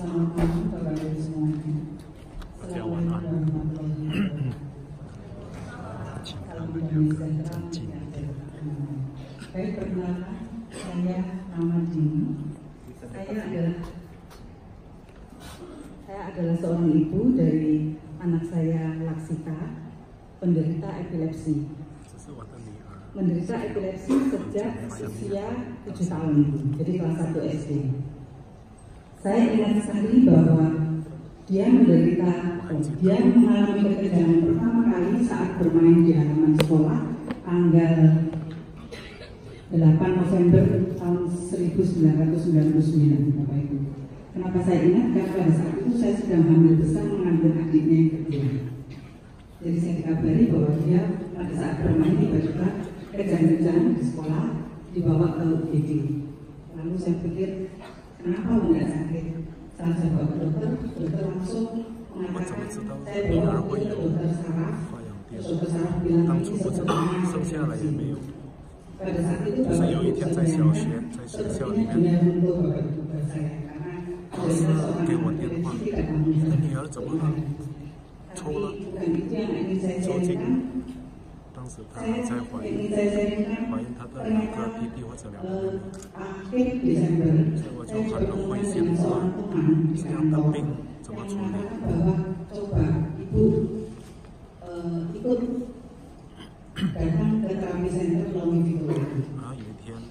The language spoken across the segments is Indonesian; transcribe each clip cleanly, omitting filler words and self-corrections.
Selamat malam Bapak Ibu semuanya. Selamat malam. Baik, perkenalkan, saya Ahmad Dini. Saya adalah seorang ibu dari anak saya Laksita, penderita epilepsi. Menderita epilepsi sejak usia 7 tahun, jadi kelas 1 SD. Saya ingat sekali bahwa dia mengalami ketegangan pertama kali saat bermain di halaman sekolah tanggal 8 November tahun 1999, Bapak Ibu. Kenapa saya ingat? Karena pada saat itu saya sedang hamil besar mengandung adiknya yang kedua. Jadi saya dikabari bahwa dia pada saat bermain tiba-tiba kejang-kejang di sekolah dibawa ke UGD. Lalu saya pikir kenapa enggak sakit? Saya bawa ke dokter langsung mengatakan saya bawa ke dokter saraf. Dokter saraf bilang ini sebenarnya pada saat itu hanya untuk Bapak saya karena saya seorang epilepsi tidak mungkin. Tapi bukan itu yang ingin saya sharingkan. Saya ingin saya sharingkan ternyata akhir Desember saya juga bertemu dengan seorang teman mengatakan bahwa coba ibu ikut datang ke terapi center Lomi Victoria.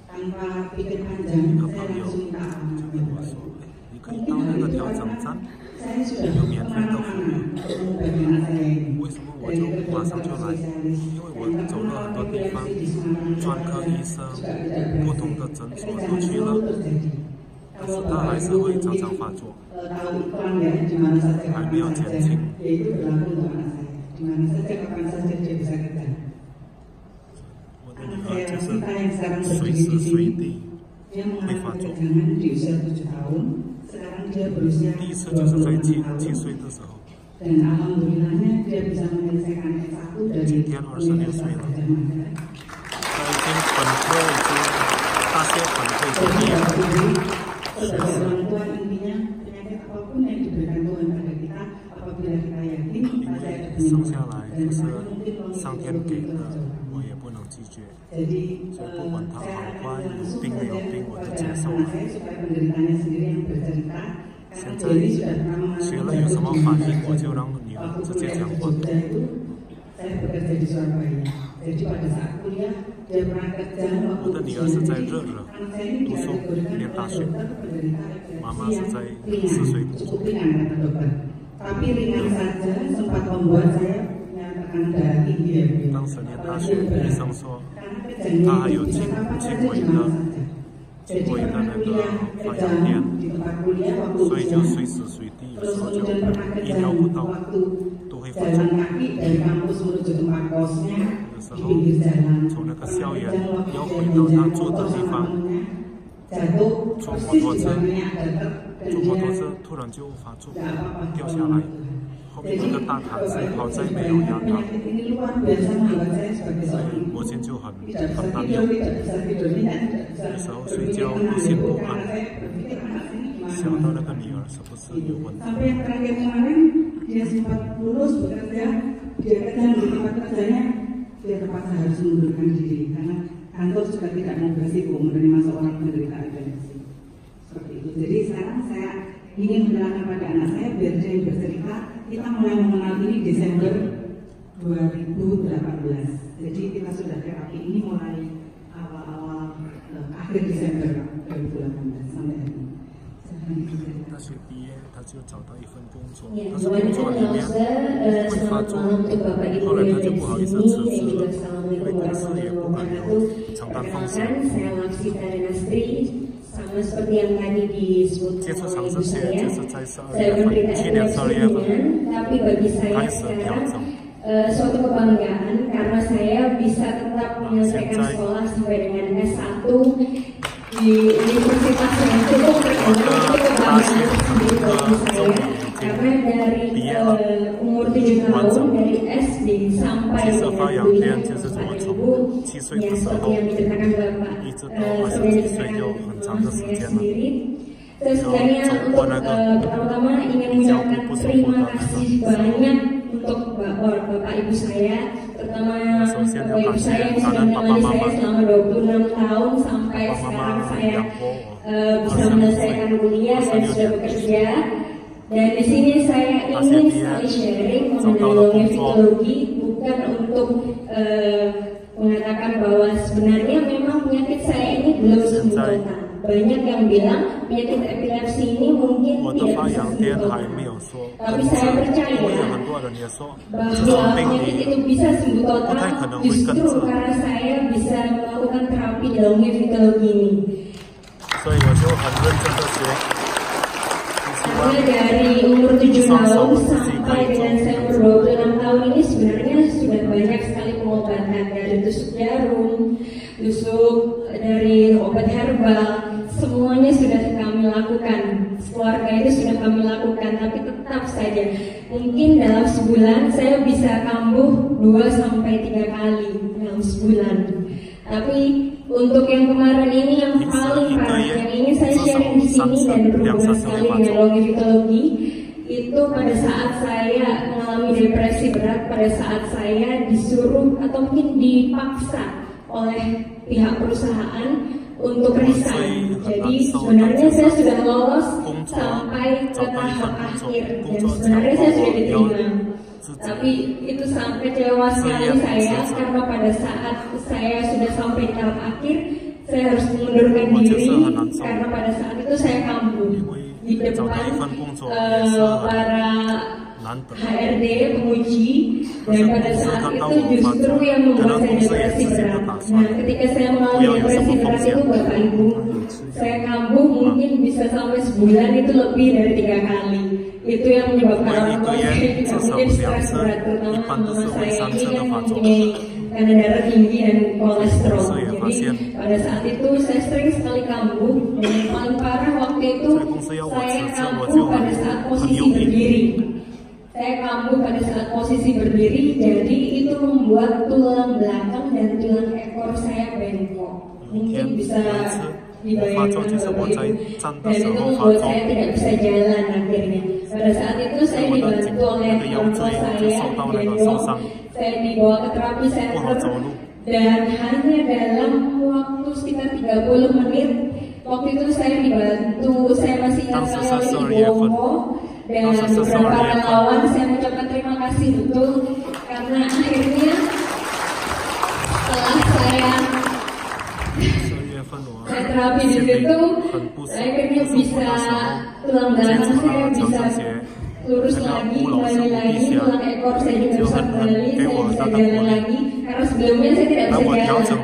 Tanpa pikir panjang saya langsung minta alamat. Mungkin hari itu karena saya sudah pengalaman bagian saya ini dari kedokteran spesialis dan terkenal epilepsi di Sumatera Utara juga tidak berhasil. Ketegangan selalu terjadi. Kalau Bapak Ibu tahu iklan ya, di mana saja kapan saja, yaitu berlaku untuk anak saya. Di mana saja kapan saja dia bisa kejang. Anak saya Laksita yang sekarang berdiri di sini, dia mengalami ketegangan di usia 7 tahun. Sekarang dia berusia 26 tahun. Dan alhamdulillahnya dia bisa menyelesaikan S1 dari Universitas Gadjah Mada. Sebagai orang tua intinya penyakit apapun yang diberikan Tuhan pada kita, apabila kita yakin pasti ada penyembuhan. Dan kemarin mungkin jadi saya akan langsung saja kepada anak saya supaya penderitanya sendiri yang bercerita. Karena dia ini sudah pernah mengalami waktu kuliah Jogja itu saya bekerja di Surabaya. Jadi pada saat kuliah dia pernah kerja waktu ujian. Anak saya ini dikategorikan oleh dokter penderita epilepsi yang cukup ringan kata dokter. Tapi ringan saja sempat membuat saya menyatakan darah tinggi ya. Apalagi yang berat. Karena kejangnya itu bisa kapan saja di mana saja. Jadi pernah kuliah kejang di tempat kuliah waktu ujian. Terus kemudian pernah kejang waktu jalan kaki dari kampus menuju tempat kosnya di pinggir jalan. Pernah kejang waktu dia menjadi temannya jatuh persis di bawahnya ada truk dan dia tidak apa-apa. Jadi penyakit ini luar biasa membuat saya sebagai seorang ibu tidak bisa tidur, tidak bisa tenang karena saya berpikir anak ini gimana. Sampai yang terakhir kemarin dia sempat lulus bekerja, dia kerja di tempat kerjanya, dia terpaksa harus mengundurkan diri karena kantor juga tidak mau berisiko menerima seorang penderita epilepsi. Seperti itu. Jadi sekarang saya ingin menjelaskan pada anak saya biar dia bercerita. Kita mulai mengenal ini Desember 2018. Jadi kita sudah terapi ini mulai awal-awal akhir Desember 2018 sampai hari ini. Selamat malam untuk Bapak Ibu yang ada di sini dan juga Assalamualaikum warahmatullahi wabarakatuh. Perkenalkan, saya Laksita Renastri. Sama seperti yang tadi disebutkan oleh ibu saya menderita epilepsi ringan, tapi bagi saya sekarang suatu kebanggaan karena saya bisa tetap menyelesaikan sekolah sampai dengan S1 di universitas yang cukup terkenal. Itu kebanggaan sendiri bagi saya karena dari umur 7 tahun dari SD sampai dengan kuliah Bapak Ibu yang seperti yang diceritakan Bapak sebagai saya sendiri Saya sebenarnya untuk pertama-tama ingin mengucapkan terima kasih banyak untuk bapak ibu saya, terutama bapak ibu saya yang sudah menemani saya selama 26 tahun sampai sekarang saya bisa menyelesaikan kuliah dan sudah bekerja. Dan di sini saya ingin sekali sharing mengenai longevitologi, bukan untuk mengatakan bahwa sebenarnya memang penyakit saya ini belum sembuh total. Banyak yang bilang penyakit epilepsi ini mungkin tidak bisa sembuh total. Tapi saya percaya bahwa penyakit itu bisa sembuh total justru karena saya bisa melakukan terapi longevitologi ini. Karena dari umur 7 tahun sampai dengan saya umur 26 tahun ini sebenarnya sudah banyak sekali pengobatan, dari tusuk jarum, tusuk dari obat herbal, semuanya sudah kami lakukan. Keluarga itu sudah kami lakukan, tapi tetap saja mungkin dalam sebulan saya bisa kambuh 2-3 kali dalam sebulan. Tapi untuk yang kemarin ini yang paling parah, yang ingin saya sharing di sini dan berhubungan sekali dengan longevitologi, itu pada saat saya mengalami depresi berat, pada saat saya disuruh atau mungkin dipaksa oleh pihak perusahaan untuk resign. Jadi sebenarnya saya sudah lolos sampai ke tahap akhir dan sebenarnya saya sudah diterima. Tapi itu sangat kecewa sekali saya, karena pada saat saya sudah sampai di tahap akhir, saya harus mengundurkan diri karena pada saat itu saya kambuh di depan para HRD penguji, dan pada saat itu justru yang membuat saya depresi berat. Nah, ketika saya mengalami depresi berat itu Bapak Ibu, saya kambuh mungkin bisa sampai sebulan itu lebih dari 3 kali. Itu yang menyebabkan orang tua saya juga mungkin stres berat, terutama mama saya ini kan mempunyai tekanan darah tinggi dan kolesterol. Jadi pada saat itu saya sering sekali kambuh, dan yang paling parah waktu itu saya kambuh pada saat posisi berdiri. Saya kambuh pada saat posisi berdiri, jadi itu membuat tulang belakang dan tulang ekor saya bengkok. Mungkin bisa dibayangkan Bapak Ibu. Dan itu membuat saya tidak bisa jalan akhirnya. Pada saat itu saya dibantu oleh orang tua saya, gendong, saya dibawa ke terapi center, dan hanya dalam waktu sekitar 30 menit, waktu itu saya dibantu, saya masih ingat sekali oleh Ibu Omo dan beberapa relawan. Saya mengucapkan terima kasih betul, karena akhirnya setelah saya terapi di situ, akhirnya bisa tulang belakang saya bisa lurus lagi, kembali lagi, tulang ekor saya juga bisa kembali, saya bisa jalan lagi, karena sebelumnya saya tidak bisa jalan,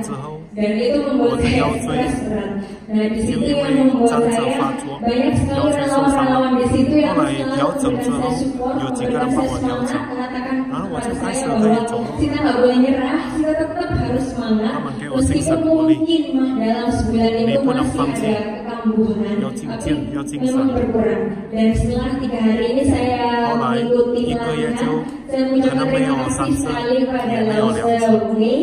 dan itu membuat saya stres berat. Nah, di situ yang membuat saya banyak sekali relawan-relawan di situ yang selalu memberikan saya support, memberikan saya semangat, mengatakan kepada saya bahwa kita nggak boleh nyerah, kita tetap harus semangat, meskipun mungkin dalam sebulan itu masih ada kekambuhan, tapi memang berkurang. Dan setelah 3 hari ini saya mengikuti latihan, saya mengucapkan terima kasih sekali kepada Laosewuni,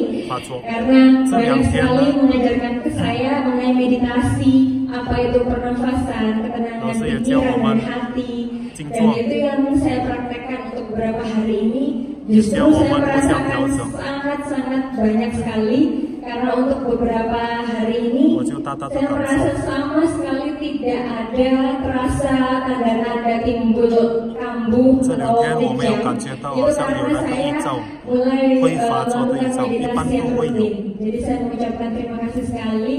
karena banyak sekali mengajarkan ke saya mengenai meditasi, apa itu pernafasan, ketenangan pikiran dan hati, dan itu yang saya praktekkan untuk beberapa hari ini. Justru saya merasakan sangat-sangat banyak sekali, karena untuk beberapa hari ini saya merasa sama sekali tidak ada terasa tanda-tanda timbul kambuh atau kejang. Itu karena saya mulai melakukan meditasi yang rutin. Jadi saya mengucapkan terima kasih sekali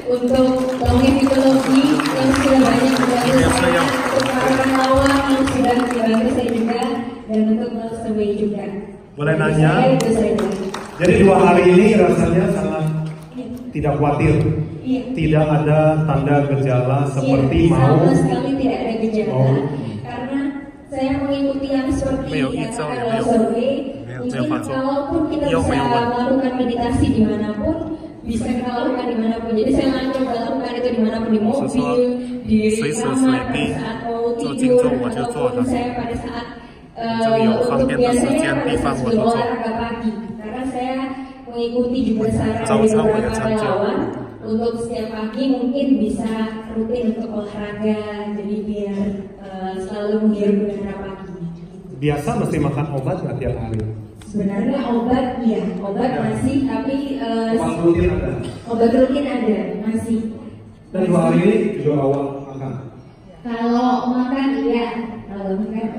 untuk longevitologi yang sudah banyak membantu saya, untuk para relawan yang sudah membantu saya juga, dan untuk Laosewuni juga. Boleh nanya? Jadi 2 hari ini rasanya sangat tidak khawatir, tidak ada tanda gejala seperti mau. Sama sekali tidak ada gejala, karena saya mengikuti yang seperti kata Laosewuni. Mungkin kalaupun kita bisa melakukan meditasi dimanapun, bisa kita lakukan dimanapun. Jadi saya coba lakukan itu dimanapun, di mobil, di kamar, pada saat mau tidur, ataupun saya pada saat untuk biasanya pada saat sebelum olahraga pagi, karena saya mengikuti juga saran dari beberapa relawan untuk setiap pagi mungkin bisa rutin untuk olahraga, jadi biar selalu menghirup udara pagi. Biasa mesti makan obat nggak tiap hari? Sebenarnya obat ya, obat ya. Masih, tapi obat rutin ada. Obat rutin ada, masih. Dan 2 hari ini juga awal makan. Kalau makan iya,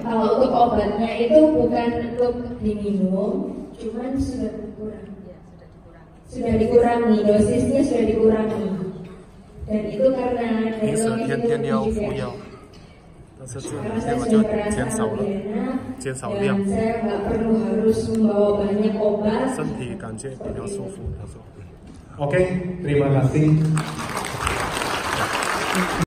kalau untuk obatnya itu bukan untuk diminum, cuman sudah berkurang. Sudah dikurangi, dosisnya sudah dikurangi. Dan itu karena 平时天天要服药，但是这2天我就减少量， saya nggak perlu harus membawa banyak obat. 身体感觉比较舒服。他说。 Oke, terima kasih.